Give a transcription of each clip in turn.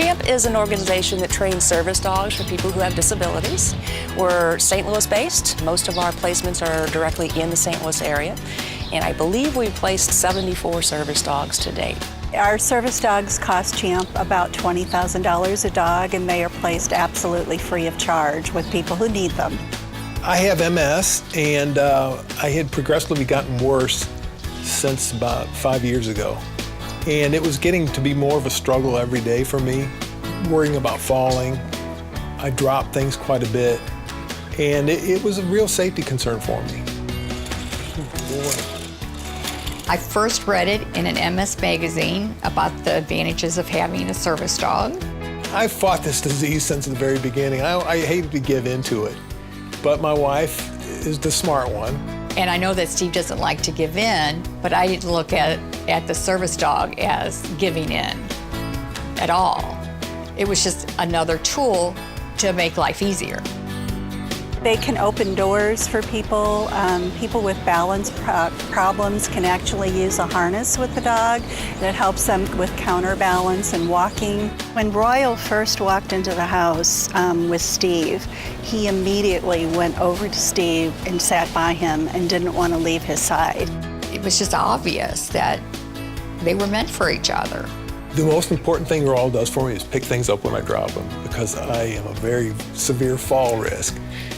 CHAMP is an organization that trains service dogs for people who have disabilities. We're St. Louis based. Most of our placements are directly in the St. Louis area. And I believe we've placed 74 service dogs to date. Our service dogs cost CHAMP about $20,000 a dog, and they are placed absolutely free of charge with people who need them. I have MS, and I had progressively gotten worse since about 5 years ago. And it was getting to be more of a struggle every day for me, worrying about falling. I dropped things quite a bit, and it was a real safety concern for me. I first read it in an MS magazine about the advantages of having a service dog. I fought this disease since the very beginning. I hated to give into it, but my wife is the smart one. And I know that Steve doesn't like to give in, but I didn't look at the service dog as giving in at all. It was just another tool to make life easier. They can open doors for people. People with balance problems can actually use a harness with the dog that helps them with counterbalance and walking. When Royal first walked into the house with Steve, he immediately went over to Steve and sat by him and didn't want to leave his side. It was just obvious that they were meant for each other. The most important thing Royal does for me is pick things up when I drop them, because I am a very severe fall risk.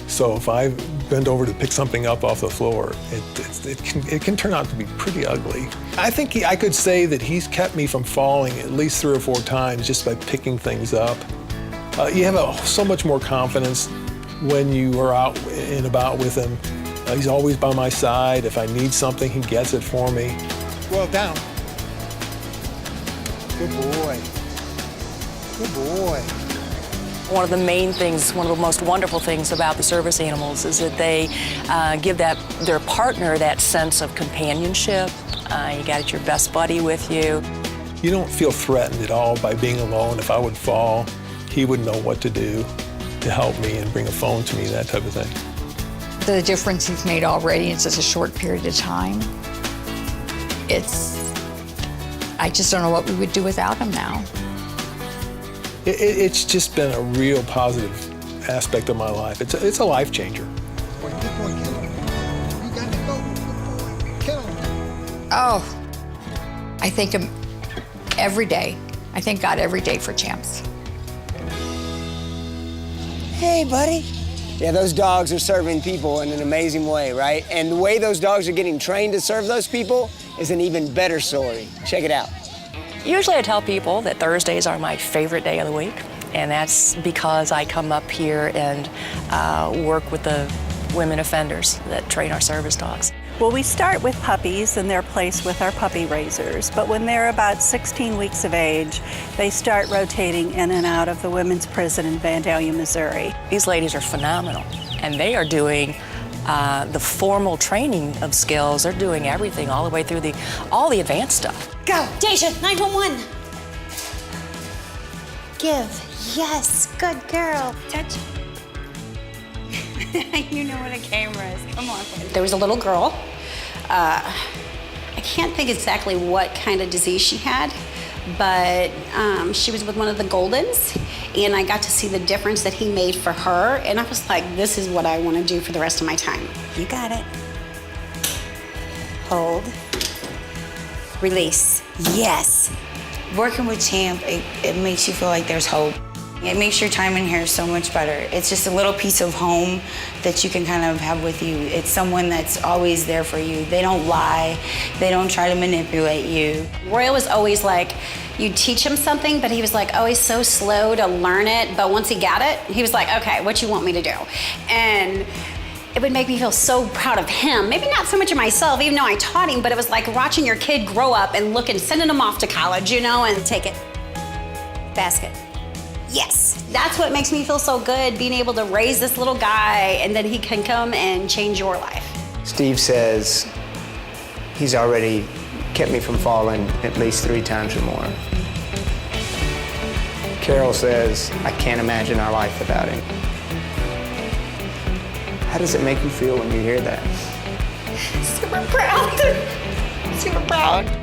So if I bend over to pick something up off the floor, it can turn out to be pretty ugly. I think I could say that he's kept me from falling at least 3 or 4 times just by picking things up. You have so much more confidence when you are out and about with him. He's always by my side. If I need something, he gets it for me. Well, down. Good boy. Good boy. One of the main things, one of the most wonderful things about the service animals is that they give their partner that sense of companionship. You got your best buddy with you. You don't feel threatened at all by being alone. If I would fall, he would know what to do to help me and bring a phone to me, that type of thing. The difference he's made already in such a short period of time, I just don't know what we would do without him now. It's just been a real positive aspect of my life. It's a life changer. Oh, I thank him every day. I thank God every day for CHAMPs. Hey, buddy. Yeah, those dogs are serving people in an amazing way, right? And the way those dogs are getting trained to serve those people is an even better story. Check it out. Usually I tell people that Thursdays are my favorite day of the week, and that's because I come up here and work with the women offenders that train our service dogs. Well, we start with puppies, and they're placed with our puppy raisers. But when they're about 16 weeks of age, they start rotating in and out of the women's prison in Vandalia, Missouri. These ladies are phenomenal, and they are doing the formal training of skills. They're doing everything all the way through all the advanced stuff. Go, Deja, 911. Give, yes, good girl. Touch. You know what a camera is, come on. There was a little girl. I can't think exactly what kind of disease she had, but she was with one of the Goldens, and I got to see the difference that he made for her, and I was like, this is what I want to do for the rest of my time. You got it. Hold. Release. Yes. Working with CHAMP, it makes you feel like there's hope. It makes your time in here so much better. It's just a little piece of home that you can kind of have with you. It's someone that's always there for you. They don't lie. They don't try to manipulate you. Royal was always like, you'd teach him something, but he was like always so slow to learn it. But once he got it, he was like, okay, what you want me to do? And it would make me feel so proud of him. Maybe not so much of myself, even though I taught him, but it was like watching your kid grow up and sending him off to college, you know, and take it. Basket. Yes, that's what makes me feel so good, being able to raise this little guy and then he can come and change your life. Steve says he's already kept me from falling at least 3 times or more. Carol says, I can't imagine our life without him. How does it make you feel when you hear that? Super proud. Super proud.